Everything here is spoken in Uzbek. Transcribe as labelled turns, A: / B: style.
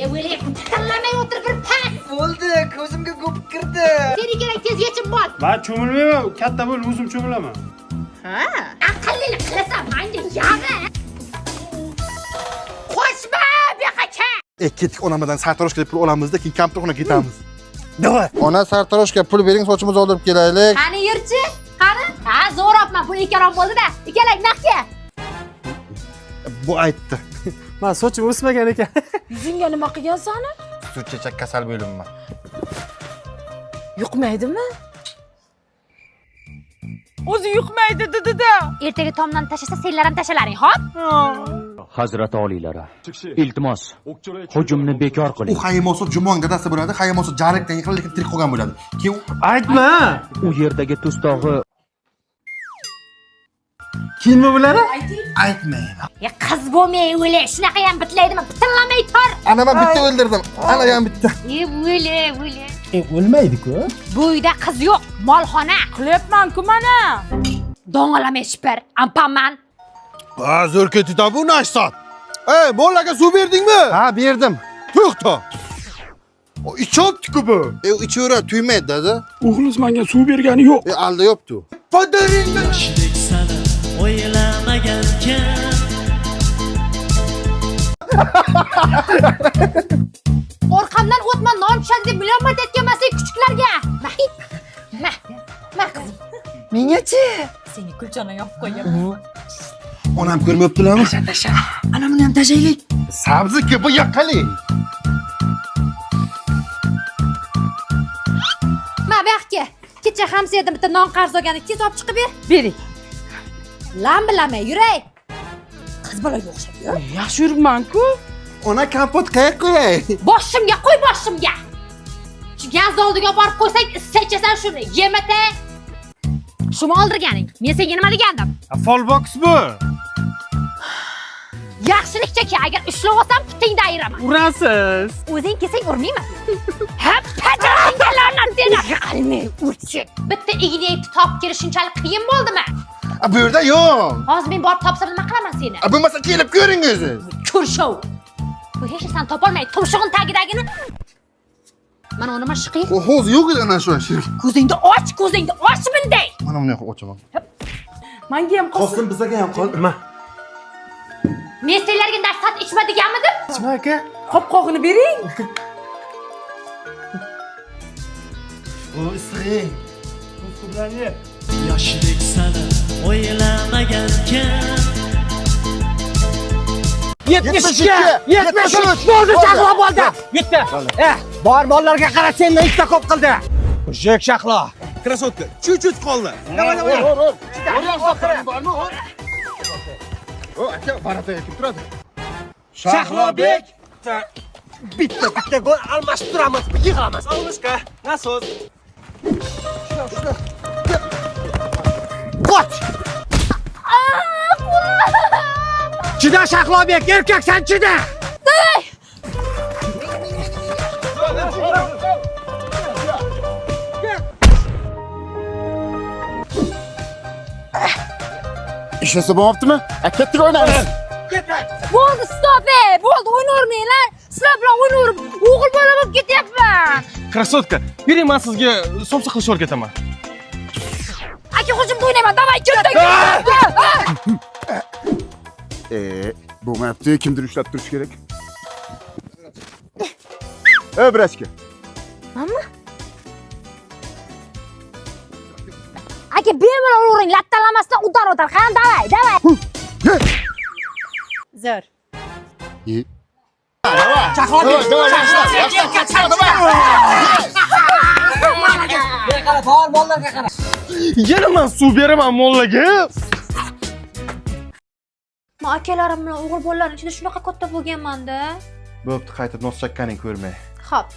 A: O'ylab, tanlamay o'tir bir pas.
B: Bo'ldi, ko'zimga ko'pib kirdi.
A: Seni kerak tez yechib bor.
C: Va cho'milmayman, katta bo'l, o'zim cho'milaman.
A: Ha? Aqllilik qilasan, manga yaga. Qochma, beqacha.
D: Ketdik onamadan sartaroshga pul olamizda, keyin kampirxonaga ketamiz.
C: Davay.
D: Ona sartaroshga pul bering, sochimizni oldirib kelaylik.
A: Qani yurchi? Qani? Ha, zo'robman, pul ikkarom bo'ldi-da. Ikkalak naqga.
D: Bu aytdi.
C: Men sochim o'smagan ekan.
E: Yuzingga nima qilgansan?
D: Sut-chechak kasal bo'limman.
E: Yuqmaydimi? O'zi yuqmaydi dedi-da.
A: Ertaga tomdan tashlasa, senlar ham tashalaring, xo'p?
F: Hazrat oliylari, iltimos, hujumni bekor
D: U
F: qiling.
D: Haymoso jumon gadasi bo'ladi, Haymoso jarikdan yiqilib lekin tirik qolgan bo'ladi. Keyin
C: Aytma.
F: U yerdagi tustog'i
C: Kiyinma bularni?
D: aytmayman.
A: Ya qiz bo'lmay o'yle, shunaqa ham bitlaydimi? Bitillamay tor.
D: Ana men bitta o'ldirdim. Ana ham bitta.
A: O'yle.
C: O'lmaydi-ku.
A: Bu uyda qiz yo'q, molxona.
E: Qilyapman-ku mana.
A: Dong'alamay shipir, ampaman.
D: Ha, zo'r ketdi bu nashsat. Ey, bolalarga suv berdingmi? Ha, berdim. To'xta. O ichopti-ku bu. Ichaveradi, tuymaydi dedi.
C: O'g'lingiz menga suv bergani yo'q.
D: Alda yopti. Fodaringni.
A: Orqamdan o'tma, non tushadi deb million marta aytganman-sen kuchuklarga. Ma qizim.
E: Mengachi?
A: Seni kulchani yopib qo'ygan.
D: Onam ko'rmayaptilarmi?
E: Ana buni ham tashaylik.
D: Sabzi-ku bu yoqali.
A: Ma baxtga. Kecha hamsiyada bitta non qarz olgani, tez olib chiqib ber.
E: Bering.
A: Lam bilamay, yuray. Qiz bolaga o'xshab yur.
E: Yaxshi yuribman-ku.
D: Ona kompot qayerga qo'yay?
A: Boshimga qo'y, boshimga. Shu gaz oldiga borib qo'ysang, issichasan shuni. Yemata. Shuni oldirganing. Men senga nima degandim?
C: Folbox bu.
A: Yaxshilikcha-ki, agar ushlab olsam, putingni ayiraman.
C: Urasiz.
A: O'zing kelsang urmayman. Ha, pajaringga la'nat seni. Qalmi, urchik. Bitta ignayni topib kelish shunchalik qiyin bo'ldimi?
D: Bu yerda yo'q.
A: Hozir men borib topsam nima qilaman seni?
D: Bo'lmasa kelib ko'ringiz.
A: Ko'rshov. Bu hech narsani topolmay, tumshug'in tagidagini. Mana nima shiqi?
D: O'z yo'q edi ana shu shir.
A: Ko'zingni och bunday.
D: Mana buni ochaman.
E: Menga ham qolsin.
D: Qolsin bizga ham qol.
C: Nima?
A: Men senlarga darsat ichma deganmidim?
C: Ichma aka.
E: Qopqog'ini bering.
C: O isring. Bilan ye.
G: Yoshlik sana o'ylamagankan
B: 72 bo'ldi, shahlo bo'ldi. Bitta. Bor mollarga qara, sendan ikkita ko'p qildi. Jek shahlo.
D: Krasotka. Chut qoldi. Davay. O, aka, barataga kelib turadi.
B: Shahlobek. Bitta gol almashtiramiz, yig'amiz.
C: Olishqa. Nasoz.
B: Qoch. Chida Shahlobek, erkaksan chida.
D: Ishlasa bo'lmabdimi? Ketdik o'ynaymiz.
A: Bo'ldi, stop bo'ldi, o'ynavermanglar. Sizlar bilan o'ynaverib, o'g'il bola bo'lib ketyapman.
C: Krasotka. Bering, men sizga somsa qilishni o'rgataman.
A: Aka, hujumda o'ynayman. Davay, ketdik.
D: Bo'lmayapti, kimdir ushlab turish kerak. Brachka.
A: Mama? Aka, bemalol uring, lattalamasdan o'tar. Qani, davay. Zo'r.
B: Shahlobek. Qara, bor mollarga qara.
C: Yana men suv beraman mollaga.
A: Men akalarim bilan o'g'il bolalar ichida shunaqa katta bo'lganman-da.
D: Bo'pti, qaytib nos chakkani ko'rmay.
A: Xo'p.